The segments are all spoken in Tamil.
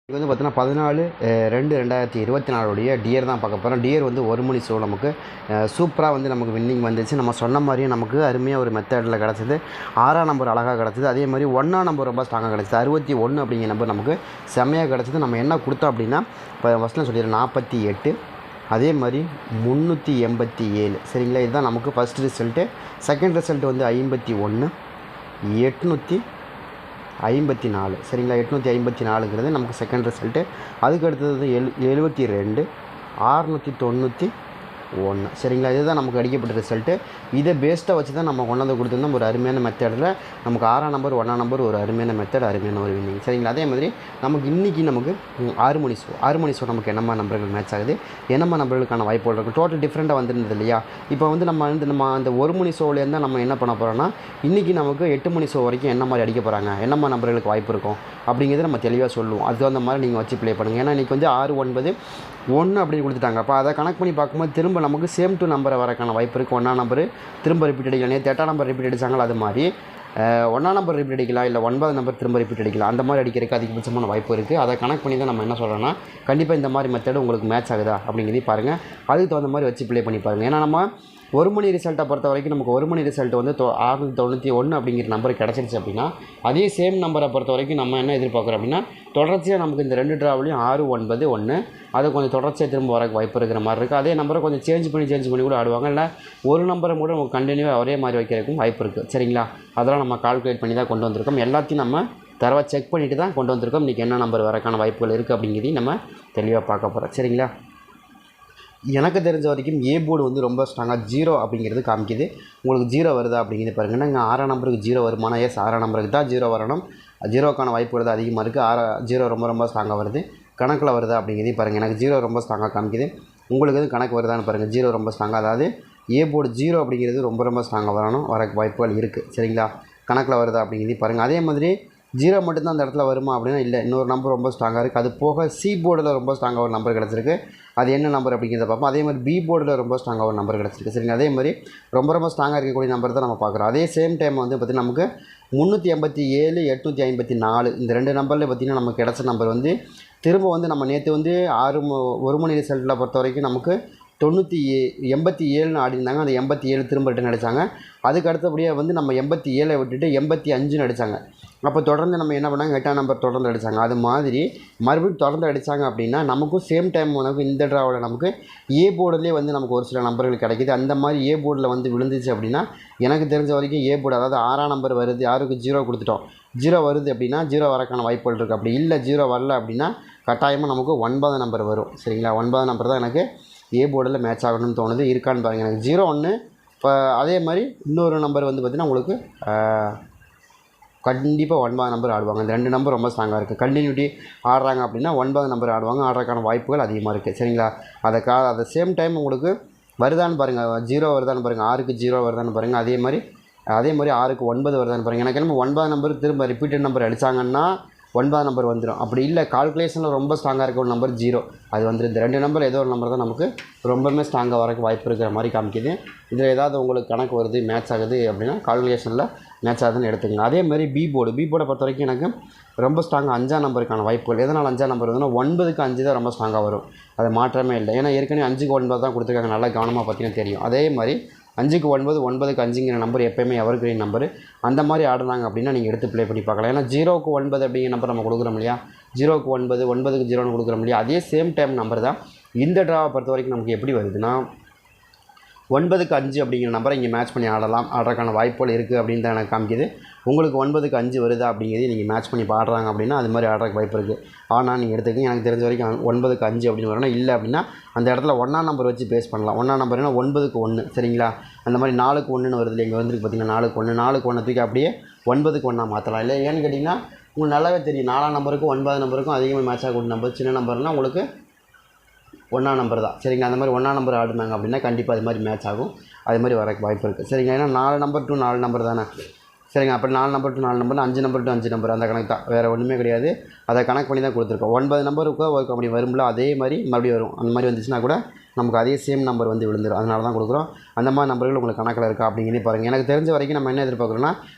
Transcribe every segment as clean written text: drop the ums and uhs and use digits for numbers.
இது வந்து பார்த்தீங்கன்னா 14/2/2024 டியர் தான் பார்க்க போகிறோம். டியர் வந்து ஒரு மணி ஷோ நமக்கு சூப்பராக வந்து நமக்கு வின்னிங் வந்துச்சு. நம்ம சொன்ன மாதிரியே நமக்கு அருமையாக ஒரு மெத்தடில் கிடச்சிது. 6ஆம் நம்பர் அழகாக கிடச்சிது. அதே மாதிரி 1ஆம் நம்பர் ரொம்ப ஸ்ட்ராங்காக கிடச்சிது. 61 அப்படிங்கிற நம்பர் நமக்கு செம்மையாக கிடச்சிது. நம்ம என்ன கொடுத்தோம் அப்படின்னா இப்போ ஃபஸ்ட்டில் சொல்லிடுறேன் 48, அதே மாதிரி 387. சரிங்களா, இதுதான் நமக்கு ஃபஸ்ட் ரிசல்ட்டு. செகண்ட் ரிசல்ட் வந்து 51, 854. சரிங்களா, 854ங்கிறது நமக்கு செகண்ட் ரிசல்ட்டு. அதுக்கு அடுத்தது 72, 691. சரிங்களா, இதுதான் நமக்கு அடிக்கப்பட்ட ரிசல்ட்டு. இதை பேஸ்ட்டாக வச்சு தான் நம்ம கொண்டாந்து கொடுத்துருந்தோம். ஒரு அருமையான மெத்தடில் நமக்கு 6ஆம் நம்பர் 1ஆம் நம்பர் ஒரு அருமையான மெத்தட், அருமையான ஒரு வின்னிங். சரிங்களா, அதே மாதிரி நமக்கு இன்றைக்கி நமக்கு 6 மணி ஷோ நமக்கு என்னம்மா நம்பர்கள் மேட்ச் ஆகுது, என்னம்மா நம்பர்களுக்கான வாய்ப்புகள் இருக்குது, டோட்டல் டிஃப்ரெண்ட்டாக வந்துருந்தது இல்லையா. இப்போ வந்து நம்ம அந்த 1 மணி ஷோலேருந்து நம்ம என்ன பண்ண போகிறோம்னா இன்றைக்கி நமக்கு 8 மணி ஷோ வரைக்கும் என்ன மாதிரி அடிக்க போகிறாங்க, என்னம்மா நம்பர்களுக்கு வாய்ப்பு இருக்கும் அப்படிங்கிறத நம்ம தெளிவாக சொல்லுவோம். அது அந்த மாதிரி நீங்கள் வச்சு ப்ளே பண்ணுங்கள். ஏன்னா இன்றைக்கி வந்து 6, 9, 1 அப்படின்னு கொடுத்துட்டாங்க. அப்போ அதை கணக்கு பண்ணி பார்க்கும்போது திரும்ப நமக்கு சேம் டு நம்பரை வரக்கான வாய்ப்பு இருக்குது. 1ஆம் நம்பர் திரும்ப ரிப்பீட் அடிக்கலாம். நேற்று 8ஆம் நம்பர் ரிப்பீட் அடித்தாங்களோ அது மாதிரி 1ஆம் நம்பர் ரிப்பீட் அடிக்கலாம், இல்லை 9ஆம் நம்பர் திரும்ப ரிப்பீட் அடிக்கலாம். அந்த மாதிரி அடிக்கிறதுக்கு அதிகபட்சமான வாய்ப்பு இருக்குது. அதை கணக்கு பண்ணி தான் நம்ம என்ன சொல்கிறோன்னா கண்டிப்பாக இந்த மாதிரி மெத்தடு உங்களுக்கு மேட்ச் ஆகுதா அப்படிங்கிறதையும் பாருங்கள். அதுக்கு தகுந்த மாதிரி வச்சு ப்ளே பண்ணி பாருங்கள். ஏன்னா நம்ம ஒரு மணி ரிசல்ட்டை பொறுத்த வரைக்கும் நமக்கு ஒரு மணி ரிசல்ட் வந்து 691 அப்படிங்கிற நம்பர் கிடச்சிருச்சு அப்படின்னா அதே சேம் நம்பரை பொறுத்த வரைக்கும் நம்ம என்ன எதிர்பார்க்குறோம் அப்படின்னா தொடர்ச்சியாக நமக்கு இந்த 2 ட்ராவலையும் 6, 9, 1 அதை கொஞ்சம் தொடர்ச்சியாக திரும்ப வரக்கு வாய்ப்பு இருக்கிற மாதிரி இருக்குது. அதே நம்பரை கொஞ்சம் சேஞ்ச் பண்ணி கூட ஆடுவாங்க. இல்லை ஒரு நம்பரை கூட நமக்கு கண்டினியூவாக ஒரே மாதிரி வைக்கிறதுக்கும் வாய்ப்பு இருக்குது. சரிங்களா, அதெல்லாம் நம்ம கால்குலேட் பண்ணி தான் கொண்டு வந்திருக்கோம். எல்லாத்தையும் நம்ம தரவாக செக் பண்ணிவிட்டு தான் கொண்டு வந்திருக்கோம். இன்றைக்கி என்ன நம்பர் வரக்கான வாய்ப்புகள் இருக்குது அப்படிங்கிறதையும் நம்ம தெளிவாக பார்க்க போகிறோம். சரிங்களா, எனக்கு தெரிஞ்ச வரைக்கும் ஏ போர்டு வந்து ரொம்ப ஸ்ட்ராங்காக 0 அப்படிங்கிறது காமிக்குது. உங்களுக்கு 0 வருதா அப்படிங்கிறது பாருங்கள். நாங்கள் 6ஆம் நம்பருக்கு 0 வருமானா? எஸ், 6ஆம் நம்பருக்கு தான் 0 வரணும். 0க்கான வாய்ப்பு தான் அதிகமாக இருக்குது. 0 ரொம்ப ஸ்ட்ராங்காக வருது. கணக்கில் வருதா அப்படிங்கிறதையும் பாருங்கள். எனக்கு 0 ரொம்ப ஸ்ட்ராங்காக காமிக்குது. உங்களுக்கு எதுவும் கணக்கு வருதான்னு பாருங்கள். 0 ரொம்ப ஸ்ட்ராங்காக, அதாவது ஏ போர்டு 0 அப்படிங்கிறது ரொம்ப ஸ்ட்ராங்காக வரக்கு வாய்ப்புகள் இருக்குது. சரிங்களா, கணக்கில் வருதா அப்படிங்கிறதையும் பாருங்கள். அதே மாதிரி 0 மட்டும்தான் அந்த இடத்துல வருமா அப்படின்னா இல்லை, இன்னொரு நம்பர் ரொம்ப ஸ்ட்ராங்காக இருக்குது. அது போக சி போர்டில் ரொம்ப ஸ்ட்ராங்காக ஒரு நம்பர் கிடச்சிருக்கு. அது என்ன நம்பர் அப்படிங்கிறத பார்ப்போம். அதே மாதிரி பி போர்டில் ரொம்ப ஸ்ட்ராங்காக ஒரு நம்பர் கிடச்சிருக்கு. சரிங்க, அதே மாதிரி ரொம்ப ஸ்ட்ராங்காக இருக்கக்கூடிய நம்பர் தான் நம்ம பார்க்குறோம். அதே சேம் டைம் வந்து பார்த்திங்கன்னா நமக்கு 387, 854 இந்த 2 நம்பரில் பார்த்திங்கன்னா நமக்கு கிடச்ச நம்பர் வந்து திரும்ப வந்து நம்ம நேற்று வந்து 1 மணி ரிசல்ட்டில் பொறுத்த வரைக்கும் நமக்கு 87 ஆடிருந்தாங்க. அந்த 87 திரும்ப ரிட்டன் அடித்தாங்க. அதுக்கு அடுத்தபடியாக வந்து நம்ம 87 விட்டுட்டு 85 அடித்தாங்க. அப்போ தொடர்ந்து நம்ம என்ன பண்ணாங்க, 8ஆம் நம்பர் தொடர்ந்து அடித்தாங்க. அது மாதிரி மறுபடியும் தொடர்ந்து அடித்தாங்க அப்படின்னா நமக்கும் சேம் டைம் நமக்கு இந்த ட்ராவில் நமக்கு ஏ போர்டுலேயே வந்து நமக்கு ஒரு சில நம்பர்கள் கிடைக்கிது. அந்த மாதிரி ஏ போர்டில் வந்து விழுந்துச்சு அப்படின்னா எனக்கு தெரிஞ்ச வரைக்கும் ஏ போர்டு, அதாவது 6ஆம் நம்பர் வருது, 6க்கு 0 கொடுத்துட்டோம், 0 வருது அப்படின்னா 0 வரக்கான வாய்ப்புகள் இருக்குது. அப்படி இல்லை 0 வரல அப்படின்னா கட்டாயமாக நமக்கு 9ஆம் நம்பர் வரும். சரிங்களா, 9ஆம் நம்பர் தான் எனக்கு ஏ போர்டில் மேட்ச் ஆகணும்னு தோணுது. இருக்கான்னு பாருங்கள். எனக்கு 0, 1. இப்போ அதே மாதிரி இன்னொரு நம்பர் வந்து பார்த்திங்கன்னா உங்களுக்கு கண்டிப்பாக 9ஆம் நம்பர் ஆடுவாங்க. இந்த 2 நம்பர் ரொம்ப ஸ்ட்ராங்காக இருக்குது. கண்டினியூட்டி ஆடுறாங்க அப்படின்னா 9ஆம் நம்பர் ஆடுறதுக்கான வாய்ப்புகள் அதிகமாக இருக்குது. சரிங்களா, அதை சேம் டைம் உங்களுக்கு வருதான்னு பாருங்கள். 0 வருதான்னு பாருங்கள், 6க்கு 0 வருதான்னு பாருங்கள். அதே மாதிரி 6க்கு 9 வருதான்னு பாருங்கள். எனக்கு என்னமோ 9ஆம் நம்பர் திரும்ப ரிப்பீட்டட் நம்பர் அடித்தாங்கன்னா 9ஆம் நம்பர் வந்துடும். அப்படி இல்லை கால்குலேஷனில் ரொம்ப ஸ்ட்ராங்காக இருக்க ஒரு நம்பர் 0 அது வந்துடும். இந்த 2 நம்பர் ஏதோ ஒரு நம்பர் தான் நமக்கு ரொம்பவுமே ஸ்ட்ராங்காக வரக்கு வாய்ப்பு இருக்கிற மாதிரி காமிக்குது. இதில் ஏதாவது உங்களுக்கு கணக்கு வருது, மேட்ச் ஆகுது அப்படின்னா கால்குலேஷனில் மேட்ச் ஆகுதுன்னு எடுத்துக்கங்க. அதே மாதிரி பி போர்டை பொறுத்த வரைக்கும் எனக்கு ரொம்ப ஸ்ட்ராங்காக 5ஆம் நம்பருக்கான வாய்ப்புகள். எதனால் 5ஆம் நம்பர் வருதுன்னா 9க்கு 5 தான் ரொம்ப ஸ்ட்ராங்காக வரும். அது மாற்றமே இல்லை. ஏன்னா ஏற்கனவே 5க்கு 9 தான் கொடுத்துருக்காங்க. நல்லா கவனமாக பார்த்தீங்கன்னா தெரியும். அதே மாதிரி 5க்கு 9, 9க்கு 5ங்கிற நம்பர் எப்போயுமே எவர் கிரீன் நம்பர். அந்த மாதிரி ஆடுனாங்க அப்படின்னா நீங்கள் எடுத்து ப்ளே பண்ணி பார்க்கலாம். ஏன்னா 0க்கு 9 அப்படிங்கிற நம்பர் நம்ம கொடுக்குறோம் இல்லையா, 0க்கு 9, 9க்கு 0ன்னு கொடுக்குறோம் இல்லையா, அதே சேம் டைம் நம்பர் தான் இந்த ட்ராவை பொறுத்த வரைக்கும் நமக்கு எப்படி வருதுன்னா 9க்கு 5 அப்படிங்கிற நம்பரை இங்கே மேட்ச் பண்ணி ஆடுறதுக்கான வாய்ப்புகள் இருக்குது அப்படின்னு தான் எனக்கு காமிக்குது. உங்களுக்கு 9க்கு 5 வருதா அப்படிங்கிறது நீங்கள் மேட்ச் பண்ணி ஆடுறாங்க அப்படின்னா அது மாதிரி ஆடுறதுக்கு வாய்ப்பு இருக்குது. ஆனால் நீங்கள் எடுத்துக்கங்க. எனக்கு தெரிஞ்ச வரைக்கும் 9க்கு 5 அப்படின்னு வரணும். இல்லை அப்படின்னா அந்த இடத்துல 1ஆம் நம்பர் வச்சு பேஸ் பண்ணலாம். 1ஆம் நம்பர்னா 9க்கு 1. சரிங்களா, அந்த மாதிரி 4க்கு 1ன்னு வருது. இங்கே வந்துருக்கு பார்த்தீங்கன்னா 4க்கு 1 தூக்கி அப்படியே 9க்கு 1 மாற்றலாம். இல்லை ஏன்னு கேட்டிங்கன்னா உங்களுக்கு நல்லாவே தெரியும் 4ஆம் நம்பருக்கும் 9ஆம் நம்பருக்கும் அதிகமாக மேட்ச் ஆகக்கூடிய நம்பர் சின்ன நம்பர்னால் உங்களுக்கு 1ஆம் நம்பர் தான். சரிங்க, அந்த மாதிரி 1ஆம் நம்பர் ஆடுனாங்க அப்படின்னா கண்டிப்பாக அது மாதிரி மேட்ச் ஆகும். அது மாதிரி வரக்கு வாய்ப்பு இருக்குது. சரிங்க, ஏன்னா 4 நம்பர் டு 4 நம்பர் தானே. சரிங்க, அப்போ 4 number to 4 number, 5 number to 5 number, அந்த கணக்கு தான், வேறு ஒன்றுமே கிடையாது. அதை கணக்கு பண்ணி தான் கொடுத்துருக்கோம். 9 நம்பருக்கு ஒரு அப்படி வரும்ல, அதே மாதிரி மறுபடியும் வரும். அந்த மாதிரி வந்துச்சுன்னா கூட நமக்கு அதே சேம் நம்பர் வந்து விழுந்துடும். அதனால தான் கொடுக்குறோம். அந்த மாதிரி நம்பர்கள் உங்களுக்கு கணக்கில் இருக்கா அப்படிங்கிறதே பாருங்கள். எனக்கு தெரிஞ்ச வரைக்கும் நம்ம என்ன எதிர்பார்க்குறோன்னா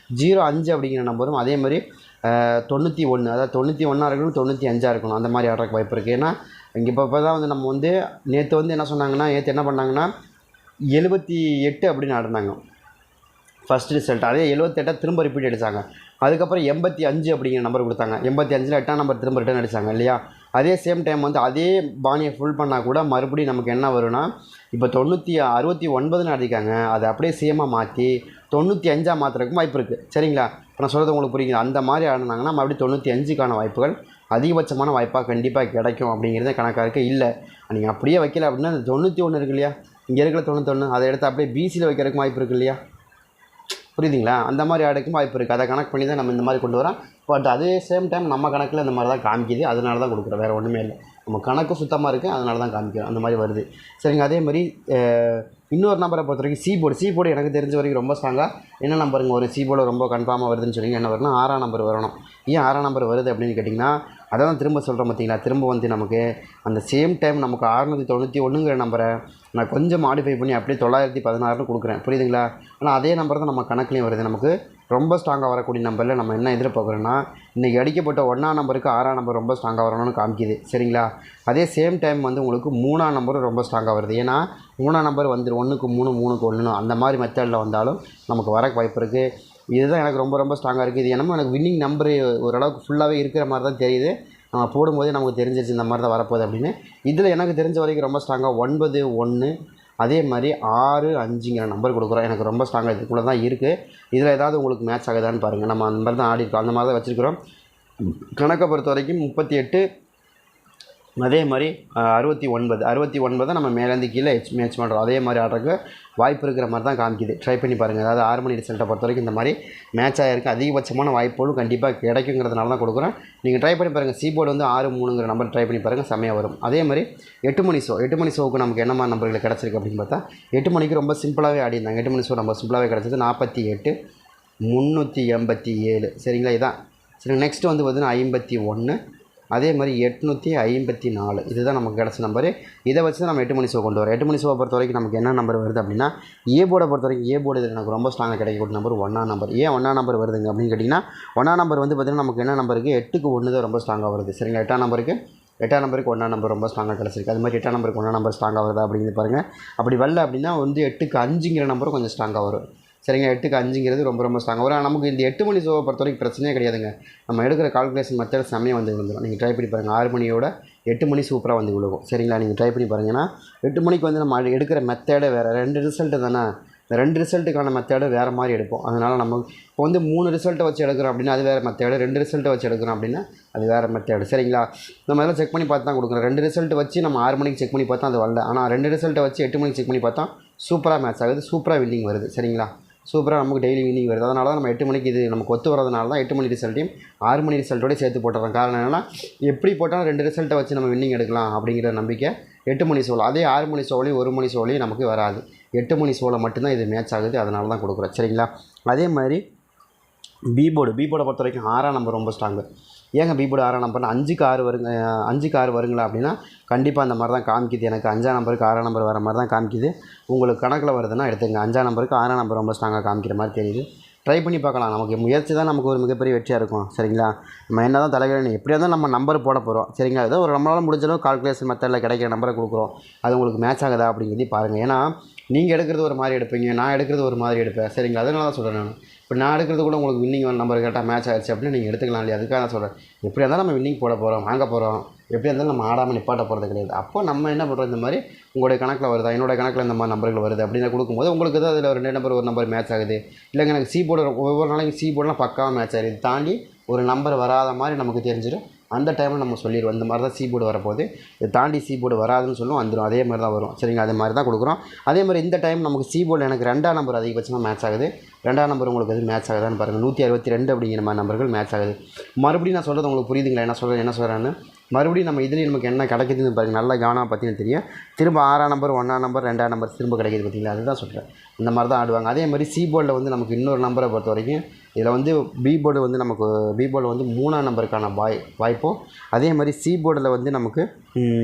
05 அப்படிங்கிற நம்பரும் அதே மாதிரி 91, அதாவது 91 இருக்கணும், 95 இருக்கணும், அந்த மாதிரி ஆடுறதுக்கு வாய்ப்பு இருக்குது. ஏன்னா இங்கே இப்போ தான் வந்து நம்ம வந்து நேற்று வந்து என்ன சொன்னாங்கன்னா, நேற்று என்ன பண்ணாங்கன்னா 78 அப்படின்னு ஆடினாங்க ஃபஸ்ட் ரிசல்ட். அதே 78 திரும்ப ரிப்பீட் அடித்தாங்க. அதுக்கப்புறம் 85 அப்படிங்கிற நம்பர் கொடுத்தாங்க. 85ல் 8ஆம் நம்பர் திரும்ப ரிட்டர்ன் அடித்தாங்க இல்லையா. அதே சேம் டைம் வந்து அதே பாணியை ஃபுல் பண்ணால் கூட மறுபடியும் நமக்கு என்ன வரும்னா, இப்போ 69 அடிக்காங்க, அதை அப்படியே சேமாக மாற்றி 95 மாற்றுறதுக்கும் வாய்ப்பு இருக்குது. சரிங்களா, இப்போ நான் சொல்கிறது உங்களுக்கு புரியுங்க. அந்த மாதிரி ஆடினாங்கன்னா மறுபடியும் 95க்கான வாய்ப்புகள் அதிகபட்சமான வாய்ப்பாக கண்டிப்பாக கிடைக்கும் அப்படிங்கிறத கணக்காக இருக்குது. இல்லை நீங்கள் அப்படியே வைக்கல அப்படின்னா அந்த 91 இருக்கு இல்லையா, இங்கே இருக்கிற 91 அதை எடுத்து அப்படியே பிசியில் வைக்கிறதுக்கும் வாய்ப்பு இருக்குது இல்லையா. புரியுதுங்களா, அந்த மாதிரி ஆடுக்கும் வாய்ப்பு இருக்குது. அதை கணக்கு பண்ணி தான் நம்ம இந்த மாதிரி கொண்டு வரோம். பட் அதே சேம் டைம் நம்ம கணக்கில் இந்த மாதிரி தான் காமிக்குது, அதனால தான் கொடுக்குறோம், வேறு ஒன்றுமே இல்லை. நம்ம கணக்கு சுத்தமாக இருக்குது, அதனால தான் காமிக்கிறோம், அந்த மாதிரி வருது. சரிங்க, அதே மாதிரி இன்னொரு நம்பரை பொறுத்த வரைக்கும் சி போர்டு எனக்கு தெரிஞ்ச வரைக்கும் ரொம்ப ஸ்ட்ராங்காக என்ன நம்பருங்க ஒரு சி போர்டு ரொம்ப கன்ஃபார்மாக வருதுன்னு சொல்லிங்க என்ன வரும்னா 6ஆம் நம்பர் வரணும். ஏன் 6ஆம் நம்பர் வருது அப்படின்னு கேட்டிங்கன்னா, அதை தான் திரும்ப சொல்கிறேன் பார்த்தீங்களா. திரும்ப வந்து நமக்கு அந்த சேம் டைம் நமக்கு 691ங்கிற நம்பரை நான் கொஞ்சம் மாடிஃபை பண்ணி அப்படியே 916ன்னு கொடுக்குறேன். புரியுதுங்களா. ஆனால் அதே நம்பர் தான் நம்ம கணக்குலேயும் வருது. நமக்கு ரொம்ப ஸ்ட்ராங்காக வரக்கூடிய நம்பரில் நம்ம என்ன எதிர்பார்க்குறோன்னா, இன்றைக்கி அடிக்கப்பட்ட 1ஆம் நம்பருக்கு 6ஆம் நம்பர் ரொம்ப ஸ்ட்ராங்காக வரணும்னு காமிக்குது. சரிங்களா. அதே சேம் டைம் வந்து உங்களுக்கு 3ஆம் நம்பரும் ரொம்ப ஸ்ட்ராங்காக வருது. ஏன்னா 3ஆம் நம்பர் வந்து 1க்கு 3, 3க்கு 1 அந்த மாதிரி மெத்தடில் வந்தாலும் நமக்கு வர வாய்ப்பு இருக்குது. இதுதான் எனக்கு ரொம்ப ரொம்ப ஸ்ட்ராங்காக இருக்குது. இது என்னமோ எனக்கு வின்னிங் நம்பரு ஓரளவுக்கு ஃபுல்லாகவே இருக்கிற மாதிரி தான் தெரியுது. நம்ம போடும்போதே நமக்கு தெரிஞ்சிருச்சு இந்த மாதிரி தான் வரப்போகுது அப்படின்னு. இதில் எனக்கு தெரிஞ்ச வரைக்கும் ரொம்ப ஸ்ட்ராங்காக 9, 1 அதே மாதிரி 6, 5ங்கிற நம்பர் கொடுக்குறோம். எனக்கு ரொம்ப ஸ்ட்ராங்காக இதுக்குள்ளே தான் இருக்குது. இதில் ஏதாவது உங்களுக்கு மேட்ச் ஆகுதான்னு பாருங்கள். நம்ம அந்த மாதிரி தான் ஆடிருக்கோம், அந்த மாதிரி தான் வச்சுருக்கிறோம். கணக்கை பொறுத்த வரைக்கும் 38 அதே மாதிரி 69 நம்ம மேலேருந்து கீழே மேட்ச் பண்ணுறோம். அதே மாதிரி ஆடுறதுக்கு வாய்ப்பு இருக்கிற மாதிரி தான் காமிக்குது. ட்ரை பண்ணி பாருங்கள். அதாவது 6 மணி ரிசல்ட்டை பொறுத்த வரைக்கும் இந்த மாதிரி மேட்ச் ஆகிருக்கு. அதிகபட்சமான வாய்ப்புகளும் கண்டிப்பாக கிடைக்குங்கிறதுனால தான் கொடுக்குறேன். நீங்கள் ட்ரை பண்ணி பாருங்கள். சி போர்டு வந்து 6, 3ங்கிற நம்பர் ட்ரை பண்ணி பாருங்கள், செம்மையாக வரும். அதே மாதிரி 8 மணி ஷோவுக்கு நமக்கு என்ன மாதிரி நம்பர்கள் கிடச்சிருக்கு அப்படின்னு பார்த்தா, 8 மணிக்கு ரொம்ப சிம்பிளாகவே ஆடிருந்தாங்க. 8 மணி ஷோ நம்ம சிம்பிளாகவே கிடச்சது 48, 387. சரிங்களா, இதான் சரி. நெக்ஸ்ட்டு வந்து பார்த்தீங்கன்னா 51, அதே மாதிரி 854. இதுதான் நமக்கு கிடச்ச நம்பரு. இதை வச்சு தான் நம்ம 8 மணி ஷோ கொண்டு வரோம். 8 மணி ஷோவை பொறுத்த வரைக்கும் நமக்கு என்ன நம்பர் வருது அப்படின்னா, ஏ போர்டை பொறுத்த வரைக்கும் ஏ போர்டு இதில் எனக்கு ரொம்ப ஸ்ட்ராங்காக கிடைக்கக்கூடிய நம்பர் 1ஆம் நம்பர். ஏன் 1ஆம் நம்பர் வருதுங்க அப்படின்னு கேட்டிங்கன்னா, 1ஆம் நம்பர் வந்து பார்த்திங்கன்னா நமக்கு என்ன நம்பருக்கு 8க்கு 1 தான் ரொம்ப ஸ்ட்ராங்காக வருது. சரிங்களா, 8ஆம் நம்பருக்கு 1ஆம் நம்பர் ரொம்ப ஸ்ட்ராங்காக கிடச்சிருக்கு. அது மாதிரி 8ஆம் நம்பருக்கு 1ஆம் நம்பர் ஸ்ட்ராங்காக வருதா அப்படிங்கிறது பாருங்கள். அப்படி வரல அப்படின்னா வந்து 8க்கு 5ங்கிற நம்பரும் கொஞ்சம் ஸ்ட்ராங்காக வரும். சரிங்க, 8க்கு 5ங்கிறது ரொம்ப ரொம்ப ஸ்ட்ராங்காக வரும். நமக்கு இந்த 8 மணி ஷோவை பொறுத்த வரைக்கும் பிரச்சனையே கிடையாதுங்க. நம்ம எடுக்கிற கால்குலேஷன் மெத்தட் செம்மையாக வந்து விழுந்துடும். நீங்கள் ட்ரை பண்ணி பாருங்கள். 6 மணியோட 8 மணி சூப்பராக வந்து விழுகும். சரிங்களா, நீங்கள் ட்ரை பண்ணி பாருங்கன்னா 8 மணிக்கு வந்து நம்ம எடுக்கிற மெத்தடே வேறு. 2 ரிசல்ட்டு தானே, இந்த 2 ரிசல்ட்டுக்கான மெத்தடு வேறு மாதிரி எடுப்போம். அதனால் நம்ம இப்போ வந்து 3 ரிசல்ட்டை வச்சு எடுக்கிறோம் அப்படின்னா அது வேறு மெத்தடு, 2 ரிசல்ட்டை வச்சு எடுக்கிறோம் அப்படின்னா அது வேறு மெத்தடு. சரிங்களா, நம்ம எல்லாம் செக் பண்ணி பார்த்து தான் கொடுக்குறோம். 2 ரிசல்ட்டு வச்சு நம்ம 6 மணிக்கு செக் பண்ணி பார்த்தா அது வரல. ஆனால் 2 ரிசல்ட்டை வச்சு 8 மணிக்கு செக் பண்ணி பார்த்தா சூப்பராக மேட்ச் ஆகுது, சூப்பராக வின்னிங் வருது. சரிங்களா, சூப்பராக நமக்கு டெய்லி வின்னிங் வருது. அதனால தான் நம்ம 8 மணிக்கு இது நமக்கு ஒத்து வரதுனால தான் 8 மணி ரிசல்ட்டையும் 6 மணி ரிசல்ட்டோடய சேர்த்து போட்டுறோம். காரணம் என்னென்னா, எப்படி போட்டாலும் 2 ரிசல்ட்டை வச்சு நம்ம வின்னிங் எடுக்கலாம் அப்படிங்கிற நம்பிக்கை 8 மணி ஷோவில். அதே 6 மணி ஷோவிலையும் 1 மணி ஷோவிலையும் நமக்கு வராது. 8 மணி ஷோவில் மட்டும்தான் இது மேட்ச் ஆகுது. அதனால தான் கொடுக்குறோம். சரிங்களா, அதே மாதிரி பி போர்டை பொறுத்த வரைக்கும் 6ஆம் நம்பர் ரொம்ப ஸ்ட்ராங்கு. ஏங்க பி போர்டு 6ஆம் நம்பர்னா 5க்கு 6 வருங்களா அப்படின்னா கண்டிப்பாக அந்த மாதிரி தான் காமிக்குது. எனக்கு 5ஆம் நம்பருக்கு 6ஆம் நம்பர் வர மாதிரி தான் காமிக்குது. உங்களுக்கு கணக்கில் வருதுன்னா எடுத்துங்க. 5ஆம் நம்பருக்கு 6ஆம் நம்பர் ரொம்ப ஸ்ட்ராங்காக காமிக்கிற மாதிரி தெரியுது. ட்ரை பண்ணி பார்க்கலாம். நமக்கு முயற்சி தான் நமக்கு ஒரு மிகப்பெரிய வெற்றியாக இருக்கும். சரிங்களா, நம்ம என்ன தான் தலைவலி எப்படியா தான் நம்ம நம்பர் போட போகிறோம். சரிங்களா, ஏதோ ஒரு நம்மளால் முடிஞ்சளவு கால்குலேஷன் மெத்தடில் கிடைக்கிற நம்பரை கொடுக்குறோம். அது உங்களுக்கு மேட்ச் ஆகுதா அப்படிங்கிறதையும் பாருங்கள். ஏன்னா நீங்கள் எடுக்கிறது ஒரு மாதிரி எடுப்பீங்க, நான் எடுக்கிறது ஒரு மாதிரி எடுப்பேன். சரிங்களா, அதனால தான் சொல்கிறேன் நான். இப்போ நான் எடுக்கிறது கூட உங்களுக்கு வின்னிங் நம்பர் கேட்டால் மேட்ச் ஆகிடுச்சு அப்படின்னு நீங்கள் எடுத்துக்கலாம் இல்லையா. அதுக்காக நான் சொல்கிறேன். எப்படியா இருந்தாலும் நம்ம வின்னிங் போட போகிறோம், வாங்க போகிறோம். எப்படியா இருந்தாலும் நம்ம ஆடாமல் நிப்பாட்ட போகிறது கிடையாது. அப்போ நம்ம என்ன பண்ணுறோம், இந்த மாதிரி உங்களுடைய கணக்கில் வருதா, என்னோடய கணக்கில் இந்த மாதிரி நம்பர்கள் வருது அப்படின்னு கொடுக்கும்போது உங்களுக்கு தான் அதில் 2 நம்பர் ஒரு நம்பர் மேட்ச் ஆகுது. இல்லைங்க எனக்கு சி போர்டு ஒவ்வொரு நாளைக்கு சி போர்டெலாம் பக்காவாக மேட்ச் ஆகுது. தாண்டி ஒரு நம்பர் வராத மாதிரி நமக்கு தெரிஞ்சிடும். அந்த டைமில் நம்ம சொல்லிடுவோம் இந்த மாதிரி தான் சி போர்டு வரப்போகுது, இதை தாண்டி சி போர்டு வராதுன்னு சொல்லுவோம், வந்துடும். அதே மாதிரி தான் வரும். சரிங்களா, அதே மாதிரி தான் கொடுக்குறோம். அதே மாதிரி இந்த டைம் நமக்கு சி போர்டில் எனக்கு 2ஆம் நம்பர் அதிகபட்சமாக மேட்ச் ஆகுது. 2ஆம் நம்பர் உங்களுக்கு எது மேட்ச் ஆகுதான்னு பாருங்கள். 162 அப்படிங்கிற மாதிரி நம்பர்கள் மேட்ச் ஆகுது. மறுபடியும் நான் சொல்கிறது உங்களுக்கு புரியுதுங்களா, என்ன சொல்கிறேன்னு. மறுபடியும் நம்ம இதுலேயும் நமக்கு என்ன கிடைக்குதுன்னு பாருங்கள். நல்லா கவனமாக பார்த்தீங்கன்னு தெரியும். திரும்ப 6ஆம் நம்பர், 1ஆம் நம்பர், 2ஆம் நம்பர் திரும்ப கிடைக்கிது பார்த்தீங்களா, அதுதான் சொல்கிறேன். இந்த மாதிரி தான் ஆடுவாங்க. அதே மாதிரி சி போர்டில் வந்து நமக்கு இன்னொரு நம்பரை பொறுத்த வரைக்கும் இதில் வந்து பி போர்டு வந்து நமக்கு 3ஆம் நம்பருக்கான வாய்ப்பும், அதே மாதிரி சி போர்டில் வந்து நமக்கு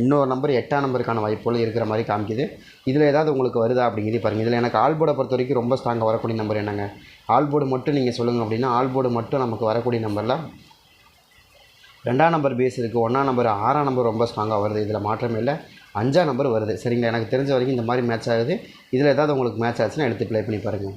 இன்னொரு நம்பர் 8ஆம் நம்பருக்கான வாய்ப்புகளும் இருக்கிற மாதிரி காமிக்குது. இதில் ஏதாவது உங்களுக்கு வருதா அப்படிங்கிறது பாருங்கள். இதில் எனக்கு ஆல் போர்டை பொறுத்த வரைக்கும் ரொம்ப ஸ்ட்ராங்காக வரக்கூடிய நம்பர் என்னங்க, ஆல் போர்டு மட்டும் நீங்கள் சொல்லுங்கள் அப்படின்னா, ஆல் போர்டு மட்டும் நமக்கு வரக்கூடிய நம்பரில் 2ஆம் நம்பர் பேஸ் இருக்குது, 1ஆம் நம்பர் 6ஆம் நம்பர் ரொம்ப ஸ்ட்ராங்காக வருது, இதில் மாற்றமே இல்லை. 5ஆம் நம்பர் வருது. சரிங்களா, எனக்கு தெரிஞ்ச வரைக்கும் இந்த மாதிரி மேட்ச் ஆகுது. இதில் ஏதாவது உங்களுக்கு மேட்ச் ஆச்சுன்னா எடுத்து ப்ளே பண்ணி பாருங்கள்.